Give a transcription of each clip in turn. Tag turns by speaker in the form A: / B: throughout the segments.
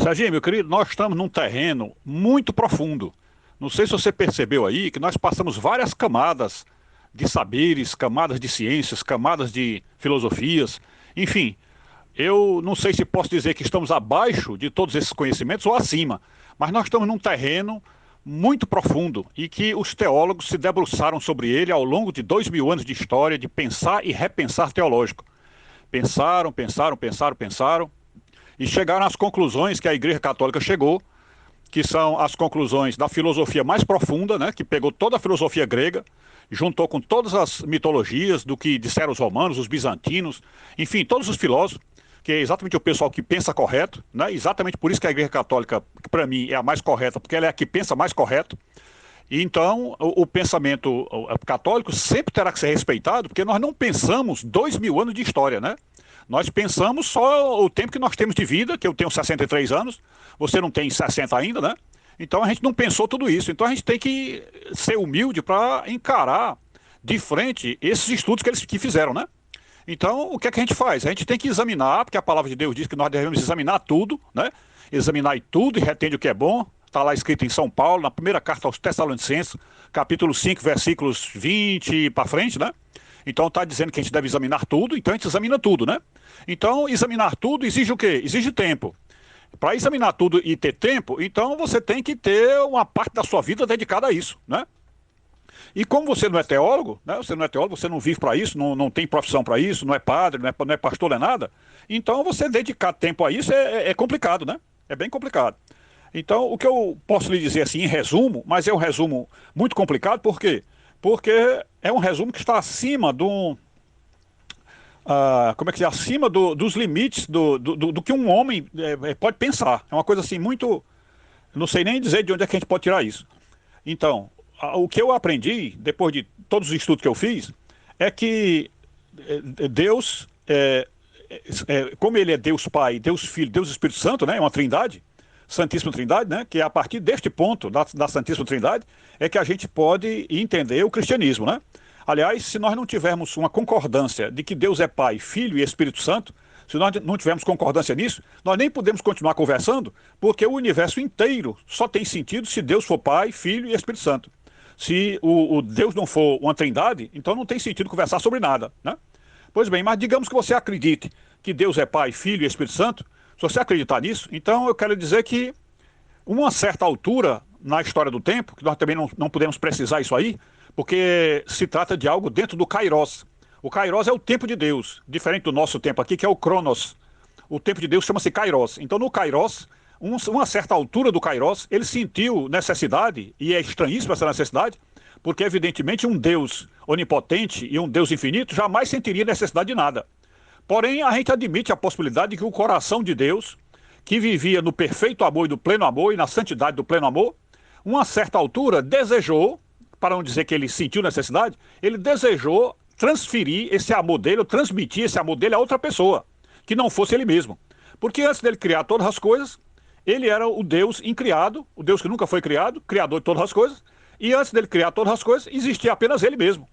A: Serginho, meu querido, nós estamos num terreno muito profundo. Não sei se você percebeu aí que nós passamos várias camadas de saberes, camadas de ciências, camadas de filosofias, enfim. Eu não sei se posso dizer que estamos abaixo de todos esses conhecimentos ou acima, mas nós estamos num terreno muito profundo e que os teólogos se debruçaram sobre ele ao longo de 2000 anos de história de pensar e repensar teológico. Pensaram, pensaram, pensaram, pensaram e chegaram às conclusões que a Igreja Católica chegou, que são as conclusões da filosofia mais profunda, né, que pegou toda a filosofia grega, juntou com todas as mitologias do que disseram os romanos, os bizantinos, enfim, todos os filósofos, que é exatamente o pessoal que pensa correto, né? Exatamente por isso que a Igreja Católica, para mim, é a mais correta, porque ela é a que pensa mais correto. E então, o pensamento católico sempre terá que ser respeitado, porque nós não pensamos 2000 anos de história, né? Nós pensamos só o tempo que nós temos de vida, que eu tenho 63 anos, você não tem 60 ainda, né? Então a gente não pensou tudo isso. Então a gente tem que ser humilde para encarar de frente esses estudos que eles que fizeram, né? Então o que é que a gente faz? A gente tem que examinar, porque a palavra de Deus diz que nós devemos examinar tudo, né? Examinar tudo e retende o que é bom. Está lá escrito em São Paulo, na primeira carta aos Tessalonicenses, capítulo 5, versículos 20 para frente, né? Então está dizendo que a gente deve examinar tudo, então a gente examina tudo, né? Então, examinar tudo exige o quê? Exige tempo. Para examinar tudo e ter tempo, então você tem que ter uma parte da sua vida dedicada a isso, né? E como você não é teólogo, né? Você não é teólogo, você não vive para isso, não tem profissão para isso, não é padre, não é pastor, não é nada. Então, você dedicar tempo a isso é complicado, né? É bem complicado. Então, o que eu posso lhe dizer assim, em resumo, mas é um resumo muito complicado, por quê? Porque é um resumo que está acima como é que é, acima dos limites do que um homem pode pensar. É uma coisa assim muito. Não sei nem dizer de onde é que a gente pode tirar isso. Então, o que eu aprendi, depois de todos os estudos que eu fiz, é que Deus, como ele é Deus Pai, Deus Filho, Deus Espírito Santo, né, é uma trindade, Santíssima Trindade, né, que é a partir deste ponto da Santíssima Trindade é que a gente pode entender o cristianismo, né? Aliás, se nós não tivermos uma concordância de que Deus é Pai, Filho e Espírito Santo, se nós não tivermos concordância nisso, nós nem podemos continuar conversando, porque o universo inteiro só tem sentido se Deus for Pai, Filho e Espírito Santo. Se o Deus não for uma trindade, então não tem sentido conversar sobre nada, né? Pois bem, mas digamos que você acredite que Deus é Pai, Filho e Espírito Santo, se você acreditar nisso, então eu quero dizer que uma certa altura na história do tempo, que nós também não podemos precisar isso aí, porque se trata de algo dentro do Kairos. O Kairos é o tempo de Deus, diferente do nosso tempo aqui, que é o Cronos. O tempo de Deus chama-se Kairos. Então, no Kairos, uma certa altura do Kairos, ele sentiu necessidade, e é estranhíssima essa necessidade, porque, evidentemente, um Deus onipotente e um Deus infinito jamais sentiria necessidade de nada. Porém, a gente admite a possibilidade de que o coração de Deus, que vivia no perfeito amor e do pleno amor e na santidade do pleno amor, uma certa altura desejou, para não dizer que ele sentiu necessidade, ele desejou transferir esse amor dele, ou transmitir esse amor dele a outra pessoa, que não fosse ele mesmo. Porque antes dele criar todas as coisas, ele era o Deus incriado, o Deus que nunca foi criado, criador de todas as coisas, e antes dele criar todas as coisas, existia apenas ele mesmo.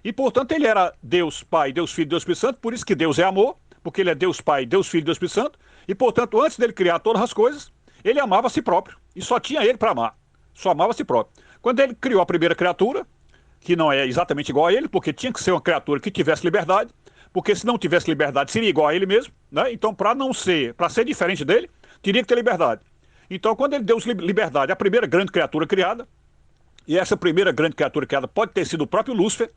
A: E, portanto, ele era Deus Pai, Deus Filho, Deus Espírito Santo, por isso que Deus é amor, porque ele é Deus Pai, Deus Filho, Deus Espírito Santo, e, portanto, antes dele criar todas as coisas, ele amava a si próprio, e só tinha ele para amar, só amava a si próprio. Quando ele criou a primeira criatura, que não é exatamente igual a ele, porque tinha que ser uma criatura que tivesse liberdade, porque se não tivesse liberdade seria igual a ele mesmo, né? Então, para ser diferente dele, teria que ter liberdade. Então, quando ele deu liberdade à primeira grande criatura criada, e essa primeira grande criatura criada pode ter sido o próprio Lúcifer,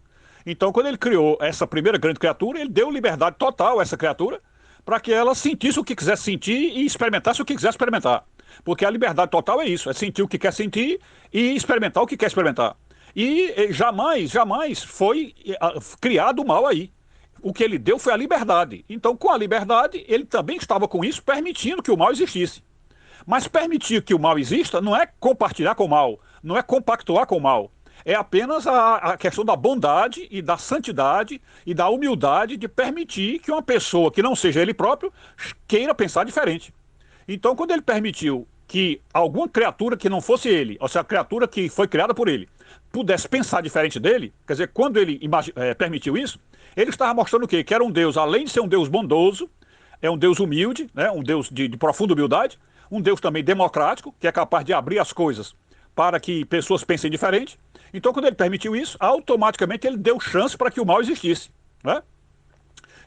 A: então, quando ele criou essa primeira grande criatura, ele deu liberdade total a essa criatura para que ela sentisse o que quisesse sentir e experimentasse o que quisesse experimentar. Porque a liberdade total é isso, é sentir o que quer sentir e experimentar o que quer experimentar. E jamais foi criado o mal aí. O que ele deu foi a liberdade. Então, com a liberdade, ele também estava com isso permitindo que o mal existisse. Mas permitir que o mal exista não é compartilhar com o mal, não é compactuar com o mal. É apenas a questão da bondade e da santidade e da humildade de permitir que uma pessoa que não seja ele próprio queira pensar diferente. Então, quando ele permitiu que alguma criatura que não fosse ele, ou seja, a criatura que foi criada por ele, pudesse pensar diferente dele, quer dizer, quando ele permitiu isso, ele estava mostrando o quê? Que era um Deus, além de ser um Deus bondoso, é um Deus humilde, né? Um Deus de profunda humildade, um Deus também democrático, que é capaz de abrir as coisas para que pessoas pensem diferente. Então, quando ele permitiu isso, automaticamente ele deu chance para que o mal existisse, né?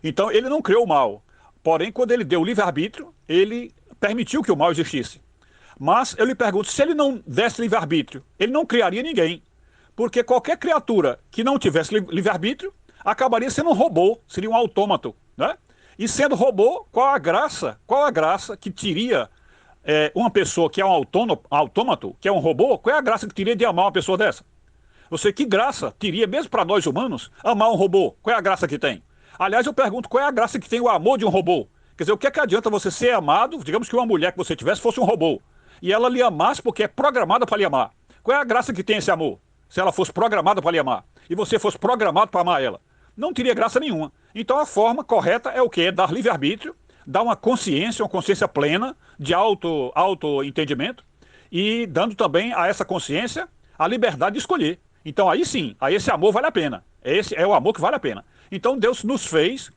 A: Então, ele não criou o mal. Porém, quando ele deu o livre-arbítrio, ele permitiu que o mal existisse. Mas eu lhe pergunto, se ele não desse livre-arbítrio, ele não criaria ninguém. Porque qualquer criatura que não tivesse livre-arbítrio acabaria sendo um robô, seria um autômato, né? E sendo robô, qual a graça que teria uma pessoa que é um autômato, que é um robô, qual é a graça que teria de amar uma pessoa dessa? Você, que graça teria, mesmo para nós humanos, amar um robô? Qual é a graça que tem? Aliás, eu pergunto, qual é a graça que tem o amor de um robô? Quer dizer, o que é que adianta você ser amado, digamos que uma mulher que você tivesse fosse um robô, e ela lhe amasse porque é programada para lhe amar. Qual é a graça que tem esse amor? Se ela fosse programada para lhe amar, e você fosse programado para amar ela, não teria graça nenhuma. Então a forma correta é o quê? É dar livre-arbítrio, dar uma consciência plena de auto-entendimento, e dando também a essa consciência a liberdade de escolher. Então aí sim, aí esse amor vale a pena. Esse é o amor que vale a pena. Então Deus nos fez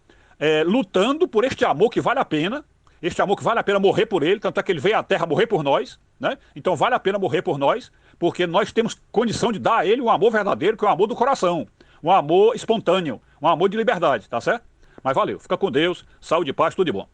A: lutando por este amor que vale a pena, este amor que vale a pena morrer por ele, tanto é que ele veio à Terra morrer por nós, né? Então vale a pena morrer por nós, porque nós temos condição de dar a ele um amor verdadeiro, que é o amor do coração, um amor espontâneo, um amor de liberdade, tá certo? Mas valeu, fica com Deus, saúde e paz, tudo de bom.